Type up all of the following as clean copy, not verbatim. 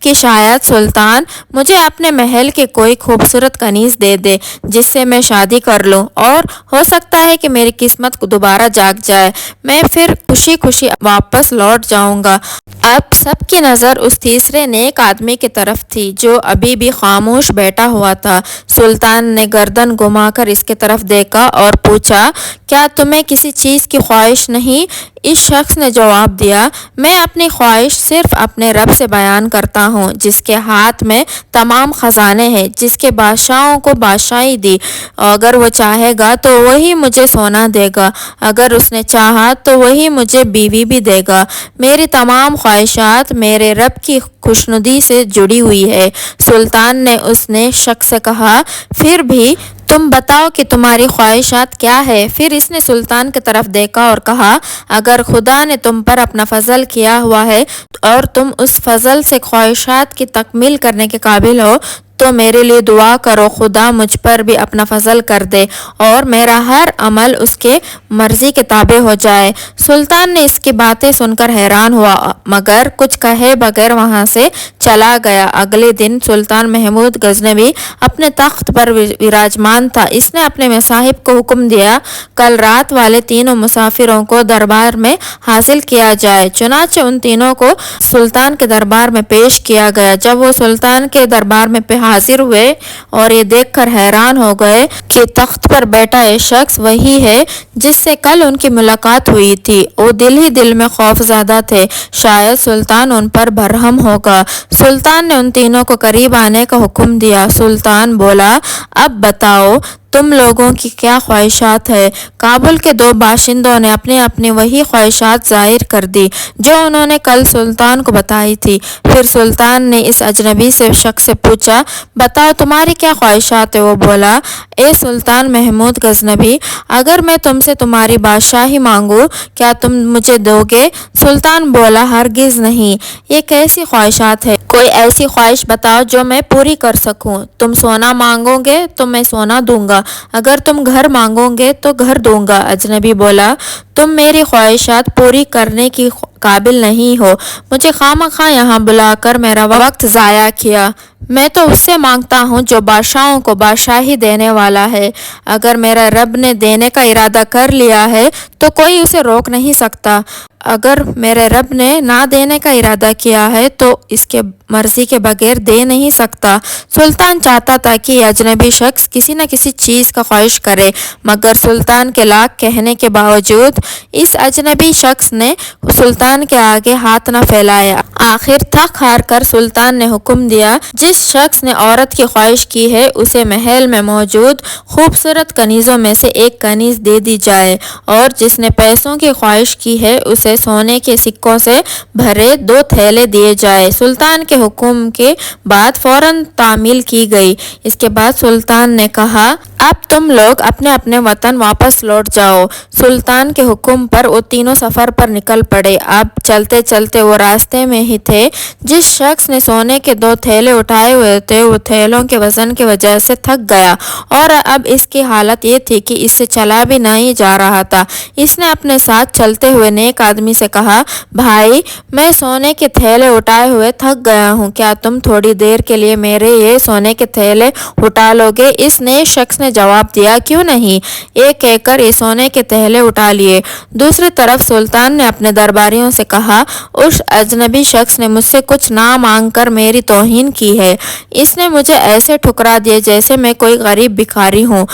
کہ شاید سلطان مجھے اپنے محل کے کوئی خوبصورت کنیز دے دے جس سے میں شادی کر لوں، اور ہو سکتا ہے کہ میری قسمت دوبارہ جاگ جائے، میں پھر خوشی خوشی واپس لوٹ جاؤں گا۔ اب سب کی نظر اس تیسرے نیک آدمی کی طرف تھی جو ابھی بھی خاموش بیٹھا ہوا تھا۔ سلطان نے گردن گھما کر اس کی طرف دیکھا اور پوچھا، کیا تمہیں کسی چیز کی خواہش نہیں؟ اس شخص نے جواب دیا، میں اپنی خواہش صرف اپنے رب سے بیان کرتا ہوں جس کے ہاتھ میں تمام خزانے ہیں، جس کے بادشاہوں کو بادشاہی دی۔ اگر وہ چاہے گا تو وہی مجھے سونا دے گا، اگر اس نے چاہا تو وہی مجھے بیوی بھی دے گا۔ میری تمام خواہشات میرے رب کی خوشنودی سے جڑی ہوئی ہے۔ سلطان نے اس نے شخص سے کہا، پھر بھی تم بتاؤ کہ تمہاری خواہشات کیا ہے؟ پھر اس نے سلطان کی طرف دیکھا اور کہا، اگر خدا نے تم پر اپنا فضل کیا ہوا ہے اور تم اس فضل سے خواہشات کی تکمیل کرنے کے قابل ہو تو میرے لیے دعا کرو، خدا مجھ پر بھی اپنا فضل کر دے اور میرا ہر عمل اس کے مرضی کے تابع ہو جائے۔ سلطان نے اس کی باتیں سن کر حیران ہوا مگر کچھ کہے بغیر وہاں سے چلا گیا۔ اگلے دن سلطان محمود غزنوی اپنے تخت پر وراجمان تھا۔ اس نے اپنے مصاحب کو حکم دیا، کل رات والے تینوں مسافروں کو دربار میں حاصل کیا جائے۔ چنانچہ ان تینوں کو سلطان کے دربار میں پیش کیا گیا۔ جب وہ سلطان کے دربار میں حاضر ہوئے اور یہ دیکھ کر حیران ہو گئے کہ تخت پر بیٹھا یہ شخص وہی ہے جس سے کل ان کی ملاقات ہوئی تھی، وہ دل ہی دل میں خوف زدہ تھے، شاید سلطان ان پر برہم ہوگا۔ سلطان نے ان تینوں کو قریب آنے کا حکم دیا۔ سلطان بولا، اب بتاؤ تم لوگوں کی کیا خواہشات ہے؟ کابل کے دو باشندوں نے اپنی اپنی وہی خواہشات ظاہر کر دی جو انہوں نے کل سلطان کو بتائی تھی۔ پھر سلطان نے اس اجنبی سے شخص سے پوچھا، بتاؤ تمہاری کیا خواہشات ہے؟ وہ بولا، اے سلطان محمود غزنوی، اگر میں تم سے تمہاری بادشاہی مانگوں کیا تم مجھے دو گے؟ سلطان بولا، ہرگز نہیں۔ یہ کیسی خواہشات ہے؟ کوئی ایسی خواہش بتاؤ جو میں پوری کر سکوں۔ تم سونا مانگو گے تو میں سونا دوں گا، اگر تم گھر مانگو گے تو گھر دوں گا۔ اجنبی بولا، تم میری خواہشات پوری کرنے کی قابل نہیں ہو، مجھے خواہ یہاں بلا کر میرا وقت ضائع کیا۔ میں تو اس سے مانگتا ہوں جو بادشاہوں کو بادشاہی دینے والا ہے۔ اگر میرا رب نے دینے کا ارادہ کر لیا ہے تو کوئی اسے روک نہیں سکتا، اگر میرے رب نے نہ دینے کا ارادہ کیا ہے تو اس کے مرضی کے بغیر دے نہیں سکتا۔ سلطان چاہتا تھا کہ یہ اجنبی شخص کسی نہ کسی چیز کا خواہش کرے، مگر سلطان کے لاکھ کہنے کے باوجود اس اجنبی شخص نے سلطان کے آگے ہاتھ نہ پھیلایا۔ آخر تھک ہار کر سلطان نے حکم دیا، جس شخص نے عورت کی خواہش کی ہے اسے محل میں موجود خوبصورت کنیزوں میں سے ایک کنیز دے دی جائے، اور جس نے پیسوں کی خواہش کی ہے اسے سونے کے سکوں سے بھرے 2 تھیلے دیے جائے۔ سلطان کے حکم کے بعد فوراً تعمیل کی گئی۔ اس کے بعد سلطان نے کہا، اب تم لوگ اپنے اپنے وطن واپس لوٹ جاؤ۔ سلطان کے حکم پر وہ تینوں سفر پر نکل پڑے۔ اب چلتے چلتے وہ راستے میں ہی تھے۔ جس شخص نے سونے کے 2 تھیلے اٹھائے ہوئے تھے وہ تھیلوں کے وزن کی وجہ سے تھک گیا اور اب اس کی حالت یہ تھی کہ اس سے چلا بھی نہیں جا رہا تھا۔ اس نے اپنے ساتھ چلتے ہوئے نیک آدمی سے کہا، بھائی میں سونے کے تھیلے اٹھائے ہوئے تھک گیا ہوں، کیا تم تھوڑی دیر کے لیے میرے یہ سونے کے تھیلے اٹھا لو گے؟ اس نیک شخص نے جواب دیا، کیوں نہیں؟ ایک کہہ کر یہ سونے کے تھیلے اٹھا لیے۔ دوسری طرف سلطان نے اپنے درباریوں سے کہا، اس اجنبی شخص نے مجھ سے کچھ نہ مانگ کر میری توہین کی ہے، اس نے مجھے ایسے ٹھکرا دیا جیسے میں کوئی غریب بھکاری ہوں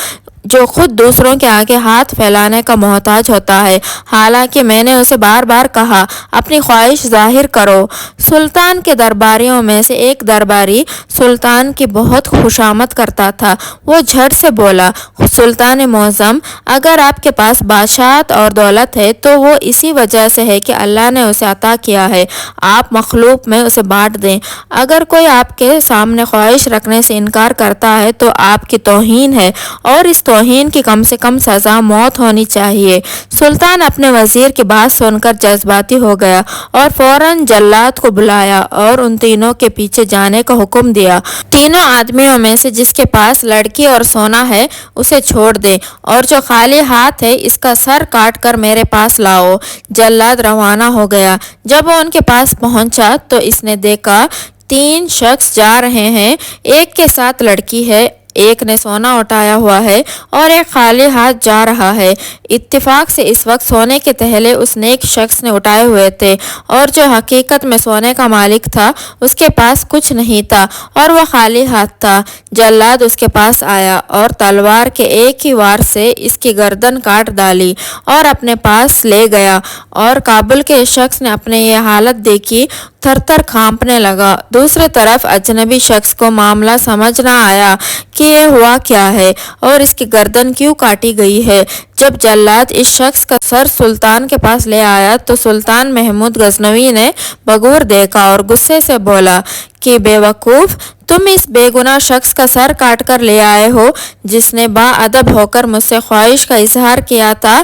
جو خود دوسروں کے آگے ہاتھ پھیلانے کا محتاج ہوتا ہے، حالانکہ میں نے اسے بار بار کہا اپنی خواہش ظاہر کرو۔ سلطان کے درباریوں میں سے ایک درباری سلطان کی بہت خوشامد کرتا تھا۔ وہ جھٹ سے بولا، سلطان معظم، اگر آپ کے پاس بادشاہت اور دولت ہے تو وہ اسی وجہ سے ہے کہ اللہ نے اسے عطا کیا ہے، آپ مخلوق میں اسے بانٹ دیں۔ اگر کوئی آپ کے سامنے خواہش رکھنے سے انکار کرتا ہے تو آپ کی توہین ہے، اور اس توہین کی کم سے کم سزا موت ہونی چاہیے۔ سلطان اپنے وزیر کی بات سن کر جذباتی ہو گیا اور فوراً جلاد کو بلایا اور ان تینوں کے پیچھے جانے کا حکم دیا۔ تینوں آدمیوں میں سے جس کے پاس لڑکی اور سونا ہے اسے چھوڑ دے، اور جو خالی ہاتھ ہے اس کا سر کاٹ کر میرے پاس لاؤ۔ جلاد روانہ ہو گیا۔ جب وہ ان کے پاس پہنچا تو اس نے دیکھا 3 شخص جا رہے ہیں، ایک کے ساتھ لڑکی ہے، ایک نے سونا اٹھایا ہوا ہے اور ایک خالی ہاتھ جا رہا ہے۔ اتفاق سے اس وقت سونے کے تھیلے اس نیک شخص نے اٹھائے ہوئے تھے، اور جو حقیقت میں سونے کا مالک تھا اس کے پاس کچھ نہیں تھا اور وہ خالی ہاتھ تھا۔ جلاد اس کے پاس آیا اور تلوار کے ایک ہی وار سے اس کی گردن کاٹ ڈالی اور اپنے پاس لے گیا، اور کابل کے شخص نے اپنے یہ حالت دیکھی تھر تھر کانپنے لگا۔ دوسری طرف اجنبی شخص کو معاملہ سمجھ نہ آیا کہ یہ ہوا کیا ہے اور اس کی گردن کیوں کاٹی گئی ہے۔ جب جلاد اس شخص کا سر سلطان کے پاس لے آیا تو سلطان محمود غزنوی نے بغور دیکھا اور غصے سے بولا کہ بے وقوف، تم اس بے گناہ شخص کا سر کاٹ کر لے آئے ہو جس نے با ادب ہو کر مجھ سے خواہش کا اظہار کیا تھا۔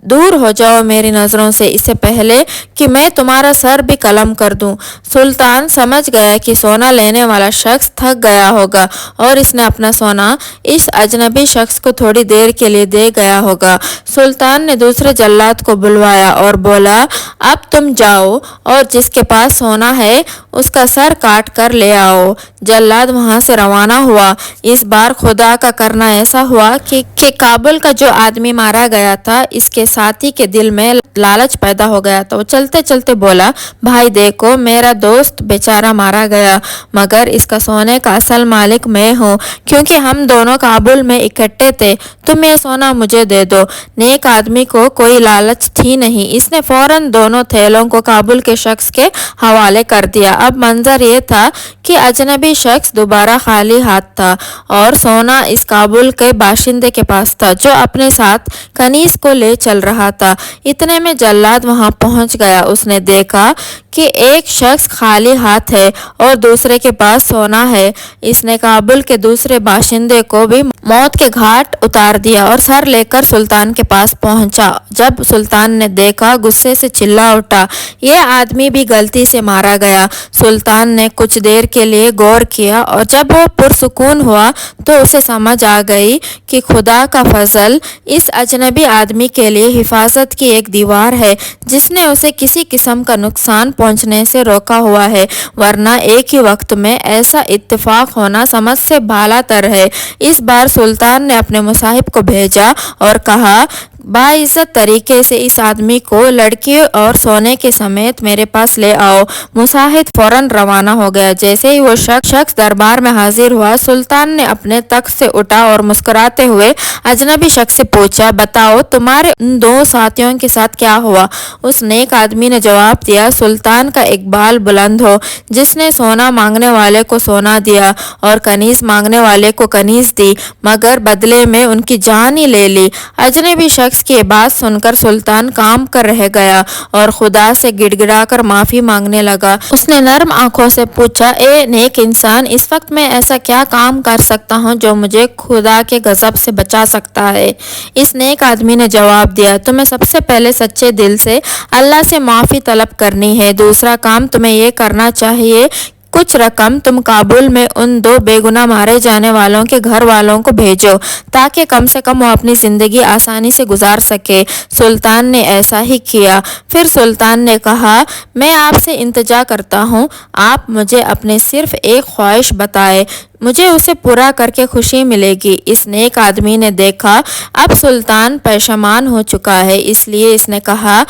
دور ہو جاؤ میری نظروں سے، اس سے پہلے کہ میں تمہارا سر بھی قلم کر دوں۔ سلطان سمجھ گیا کہ سونا لینے والا شخص تھک گیا ہوگا اور اس نے اپنا سونا اس اجنبی شخص کو تھوڑی دیر کے لیے دے گیا ہوگا۔ سلطان نے دوسرے جلاد کو بلوایا اور بولا، اب تم جاؤ اور جس کے پاس سونا ہے اس کا سر کاٹ کر لے آؤ۔ جلاد وہاں سے روانہ ہوا۔ اس بار خدا کا کرنا ایسا ہوا کہ کابل کا جو آدمی مارا گیا تھا اس کے ساتھی کے دل میں لالچ پیدا ہو گیا تھا۔ وہ چلتے چلتے بولا، بھائی دیکھو، میرا دوست بیچارہ مارا گیا، مگر اس کا سونے کا اصل مالک میں ہوں، کیونکہ ہم دونوں کابل میں اکٹھے تھے۔ تم یہ سونا مجھے دے دو۔ نیک آدمی کو کوئی لالچ تھی نہیں، اس نے فوراً دونوں تھیلوں کو کابل کے شخص کے حوالے کر دیا۔ اب منظر یہ تھا کہ اجنبی شخص دوبارہ خالی ہاتھ تھا اور سونا اس کابل کے باشندے کے پاس تھا جو اپنے ساتھ کنیز کو لے چل رہا تھا۔ اتنے میں جلاد وہاں پہنچ گیا۔ اس نے دیکھا کہ ایک شخص خالی ہاتھ ہے اور دوسرے کے پاس سونا ہے۔ اس نے کابل کے دوسرے باشندے کو بھی موت کے گھاٹ اتار دیا اور سر لے کر سلطان کے پاس پہنچا۔ جب سلطان نے دیکھا غصے سے چلا اٹھا، یہ آدمی بھی غلطی سے مارا گیا۔ سلطان نے کچھ دیر کے لیے غور کیا اور جب وہ پرسکون ہوا تو اسے سمجھ آ گئی کہ خدا کا فضل اس اجنبی آدمی کے لیے حفاظت کی ایک دیوار ہے جس نے اسے کسی قسم کا نقصان پہنچنے سے روکا ہوا ہے، ورنہ ایک ہی وقت میں ایسا اتفاق ہونا سمجھ سے بالا تر ہے۔ اس بار سلطان نے اپنے مصاحب کو بھیجا اور کہا، باعزت طریقے سے اس آدمی کو لڑکی اور سونے کے سمیت میرے پاس لے آؤ۔ مصاحب فوراً روانہ ہو گیا۔ جیسے ہی وہ شخص دربار میں حاضر ہوا، سلطان نے اپنے تخت سے اٹھا اور مسکراتے ہوئے اجنبی شخص سے پوچھا، بتاؤ تمہارے ان دو ساتھیوں کے ساتھ کیا ہوا؟ اس نیک آدمی نے جواب دیا، سلطان کا اقبال بلند ہو، جس نے سونا مانگنے والے کو سونا دیا اور کنیز مانگنے والے کو کنیز دی، مگر بدلے میں ان کی جان ہی لے لی۔ اجنبی شخص کی بات سن کر سلطان کام کر رہ گیا اور خدا سے گڑ گڑا کر معافی مانگنے لگا۔ اس نے نرم آنکھوں سے پوچھا، اے نیک انسان، اس وقت میں ایسا کیا کام کر سکتا ہوں جو مجھے خدا کے غضب سے بچا سکتا ہے؟ اس نیک آدمی نے جواب دیا، تمہیں سب سے پہلے سچے دل سے اللہ سے معافی طلب کرنی ہے۔ دوسرا کام تمہیں یہ کرنا چاہیے، کچھ رقم تم کابل میں ان دو بے گناہ مارے جانے والوں کے گھر والوں کو بھیجو تاکہ کم سے کم وہ اپنی زندگی آسانی سے گزار سکے۔ سلطان نے ایسا ہی کیا۔ پھر سلطان نے کہا، میں آپ سے التجا کرتا ہوں، آپ مجھے اپنے صرف ایک خواہش بتائیں، مجھے اسے پورا کر کے خوشی ملے گی۔ اس نیک آدمی نے دیکھا اب سلطان پشیمان ہو چکا ہے، اس لیے اس نے کہا،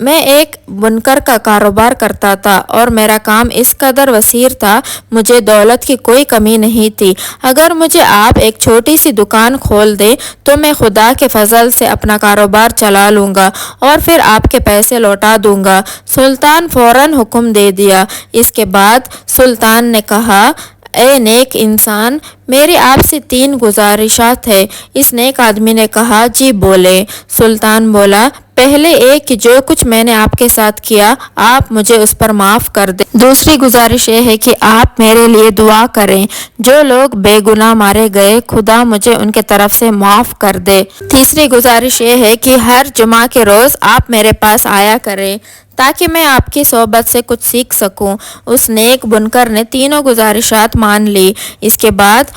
میں ایک بنکر کا کاروبار کرتا تھا اور میرا کام اس قدر وسیع تھا، مجھے دولت کی کوئی کمی نہیں تھی۔ اگر مجھے آپ ایک چھوٹی سی دکان کھول دیں تو میں خدا کے فضل سے اپنا کاروبار چلا لوں گا اور پھر آپ کے پیسے لوٹا دوں گا۔ سلطان فوراً حکم دے دیا۔ اس کے بعد سلطان نے کہا، اے نیک انسان، میری آپ سے 3 گزارشات ہے۔ اس نیک آدمی نے کہا، جی بولے۔ سلطان بولا، پہلے ایک کہ جو کچھ میں نے آپ کے ساتھ کیا آپ مجھے اس پر معاف کر دیں۔ دوسری گزارش یہ ہے کہ آپ میرے لیے دعا کریں، جو لوگ بے گناہ مارے گئے خدا مجھے ان کے طرف سے معاف کر دے۔ تیسری گزارش یہ ہے کہ ہر جمعہ کے روز آپ میرے پاس آیا کریں تاکہ میں آپ کی صحبت سے کچھ سیکھ سکوں۔ اس نیک بنکر نے تینوں گزارشات مان لی۔ اس کے بعد